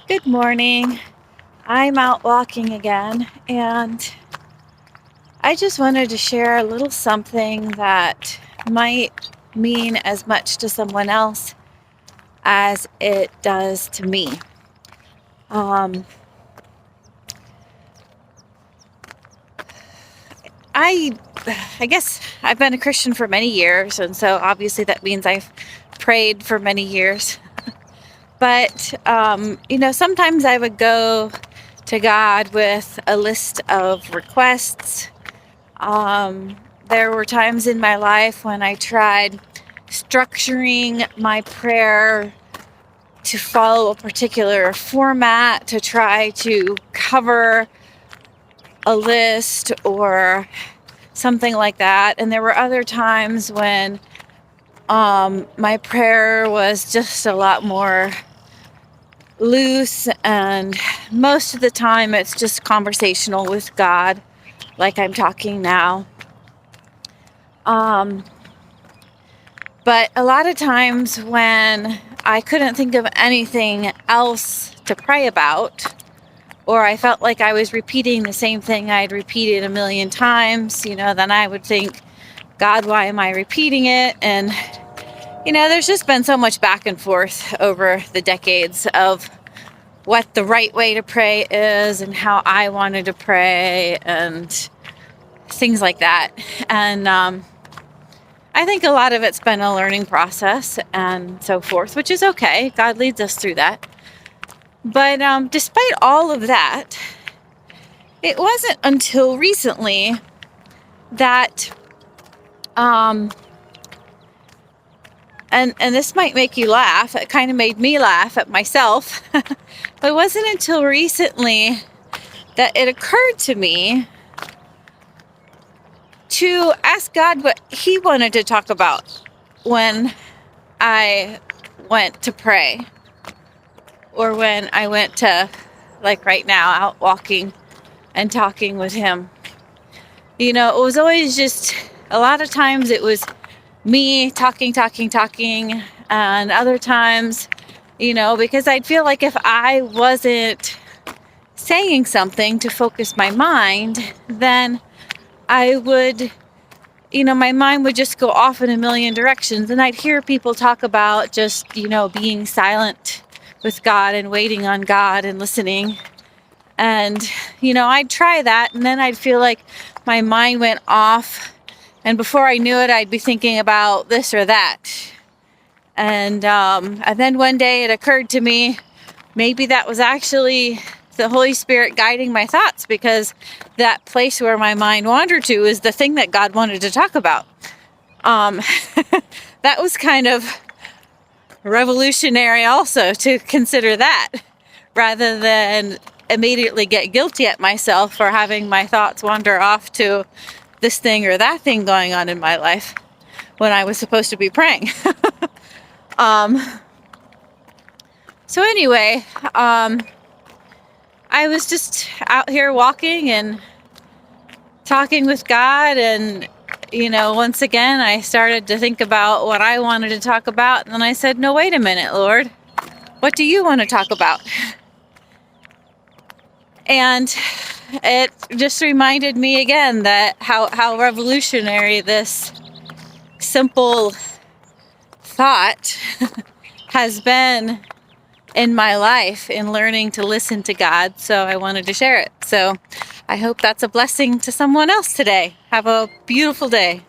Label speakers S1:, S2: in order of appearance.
S1: Good morning. I'm out walking again, and I just wanted to share a little something that might mean as much to someone else as it does to me. Um, I, I guess I've been a Christian for many years, and so obviously that means I've prayed for many years. But sometimes I would go to God with a list of requests. There were times in my life when I tried structuring my prayer to follow a particular format to try to cover a list or something like that. And there were other times when my prayer was just a lot more loose, and most of the time it's just conversational with God, like I'm talking now. But a lot of times when I couldn't think of anything else to pray about, or I felt like I was repeating the same thing I'd repeated a million times, then I would think, God, why am I repeating it? And, there's just been so much back and forth over the decades of what the right way to pray is and how I wanted to pray and things like that. And I think a lot of it's been a learning process and so forth, which is okay. God leads us through that. But despite all of that, it wasn't until recently that, and this might make you laugh, it kind of made me laugh at myself, but it wasn't until recently that it occurred to me to ask God what He wanted to talk about when I went to pray, or when I went to, like right now, out walking and talking with Him. It was always just, a lot of times it was me talking, and other times, because I'd feel like if I wasn't saying something to focus my mind, then I would, my mind would just go off in a million directions, and I'd hear people talk about just, being silent with God and waiting on God and listening. And, I'd try that, and then I'd feel like my mind went off, and before I knew it, I'd be thinking about this or that. And then one day it occurred to me, maybe that was actually the Holy Spirit guiding my thoughts, because that place where my mind wandered to is the thing that God wanted to talk about. That was kind of revolutionary also, to consider that, rather than immediately get guilty at myself for having my thoughts wander off to this thing or that thing going on in my life when I was supposed to be praying. So anyway, I was just out here walking and talking with God, and once again I started to think about what I wanted to talk about, and then I said, no, wait a minute, Lord, what do you want to talk about? And it just reminded me again that how revolutionary this simple thought has been in my life in learning to listen to God. So I wanted to share it. So I hope that's a blessing to someone else today. Have a beautiful day.